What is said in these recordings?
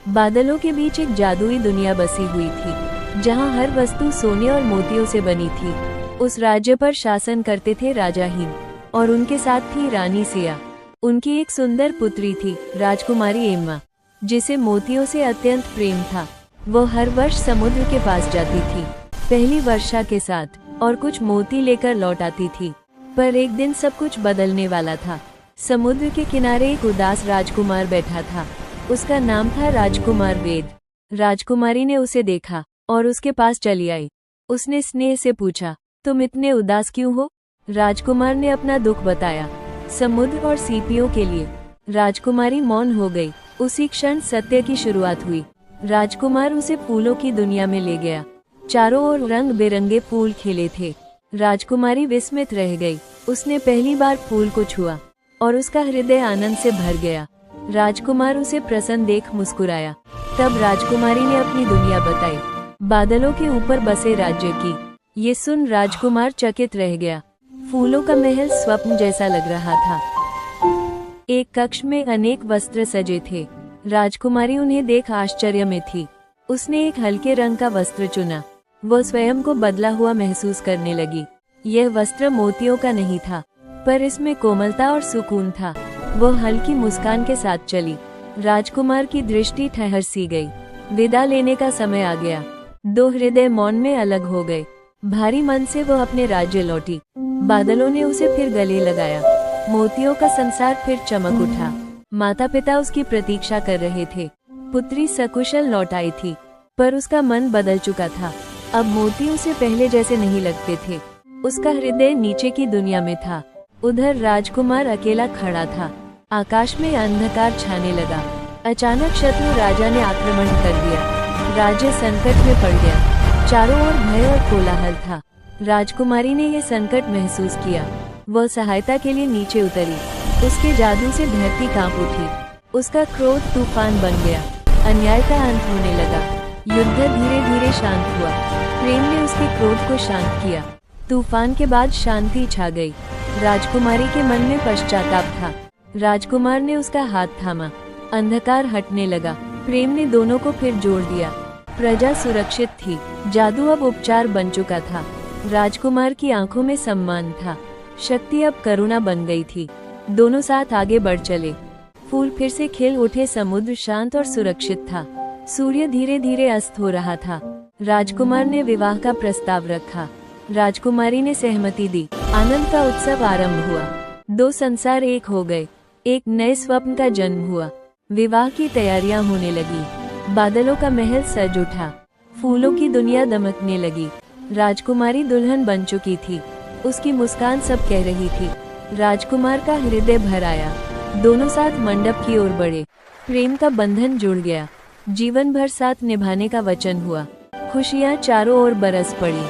बादलों के बीच एक जादुई दुनिया बसी हुई थी, जहां हर वस्तु सोने और मोतियों से बनी थी। उस राज्य पर शासन करते थे राजा हिम, और उनके साथ थी रानी सिया। उनकी एक सुंदर पुत्री थी, राजकुमारी एम्मा, जिसे मोतियों से अत्यंत प्रेम था। वो हर वर्ष समुद्र के पास जाती थी, पहली वर्षा के साथ, और कुछ मोती लेकर लौट आती थी। पर एक दिन सब कुछ बदलने वाला था। समुद्र के किनारे एक उदास राजकुमार बैठा था। उसका नाम था राजकुमार वेद। राजकुमारी ने उसे देखा और उसके पास चली आई। उसने स्नेह से पूछा, तुम इतने उदास क्यों हो? राजकुमार ने अपना दुख बताया, समुद्र और सीपियों के लिए। राजकुमारी मौन हो गई। उसी क्षण सत्य की शुरुआत हुई। राजकुमार उसे फूलों की दुनिया में ले गया। चारों ओर रंग बिरंगे फूल खिले थे। राजकुमारी विस्मित रह गई। उसने पहली बार फूल को छुआ और उसका हृदय आनंद से भर गया। राजकुमार उसे प्रसन्न देख मुस्कुराया। तब राजकुमारी ने अपनी दुनिया बताई, बादलों के ऊपर बसे राज्य की। ये सुन राजकुमार चकित रह गया। फूलों का महल स्वप्न जैसा लग रहा था। एक कक्ष में अनेक वस्त्र सजे थे। राजकुमारी उन्हें देख आश्चर्य में थी। उसने एक हल्के रंग का वस्त्र चुना। वो स्वयं को बदला हुआ महसूस करने लगी। यह वस्त्र मोतियों का नहीं था, पर इसमें कोमलता और सुकून था। वो हल्की मुस्कान के साथ चली। राजकुमार की दृष्टि ठहर सी गई। विदा लेने का समय आ गया। दो हृदय मौन में अलग हो गए। भारी मन से वो अपने राज्य लौटी। बादलों ने उसे फिर गले लगाया। मोतियों का संसार फिर चमक उठा। माता पिता उसकी प्रतीक्षा कर रहे थे। पुत्री सकुशल लौट आई थी, पर उसका मन बदल चुका था। अब मोती उसे पहले जैसे नहीं लगते थे। उसका हृदय नीचे की दुनिया में था। उधर राजकुमार अकेला खड़ा था। आकाश में अंधकार छाने लगा। अचानक शत्रु राजा ने आक्रमण कर दिया। राज्य संकट में पड़ गया। चारों ओर भय और कोलाहल था। राजकुमारी ने यह संकट महसूस किया। वह सहायता के लिए नीचे उतरी। उसके जादू से धरती कांप उठी। उसका क्रोध तूफान बन गया। अन्याय का अंत होने लगा। युद्ध धीरे धीरे शांत हुआ। प्रेम ने उसके क्रोध को शांत किया। तूफान के बाद शांति छा गई। राजकुमारी के मन में पश्चाताप था। राजकुमार ने उसका हाथ थामा। अंधकार हटने लगा। प्रेम ने दोनों को फिर जोड़ दिया। प्रजा सुरक्षित थी। जादू अब उपचार बन चुका था। राजकुमार की आंखों में सम्मान था। शक्ति अब करुणा बन गई थी। दोनों साथ आगे बढ़ चले। फूल फिर से खिल उठे। समुद्र शांत और सुरक्षित था। सूर्य धीरे धीरे अस्त हो रहा था। राजकुमार ने विवाह का प्रस्ताव रखा। राजकुमारी ने सहमति दी। आनंद का उत्सव आरंभ हुआ। दो संसार एक हो गए। एक नए स्वप्न का जन्म हुआ। विवाह की तैयारियां होने लगी। बादलों का महल सज उठा। फूलों की दुनिया दमकने लगी। राजकुमारी दुल्हन बन चुकी थी। उसकी मुस्कान सब कह रही थी। राजकुमार का हृदय भर आया। दोनों साथ मंडप की ओर बढ़े। प्रेम का बंधन जुड़ गया। जीवन भर साथ निभाने का वचन हुआ। खुशियां चारों ओर बरस पड़ी।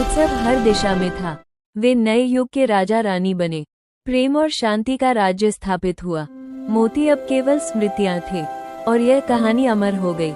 उत्सव हर दिशा में था। वे नए युग के राजा रानी बने। प्रेम और शांति का राज्य स्थापित हुआ। मोती अब केवल स्मृतियां थे, और यह कहानी अमर हो गई।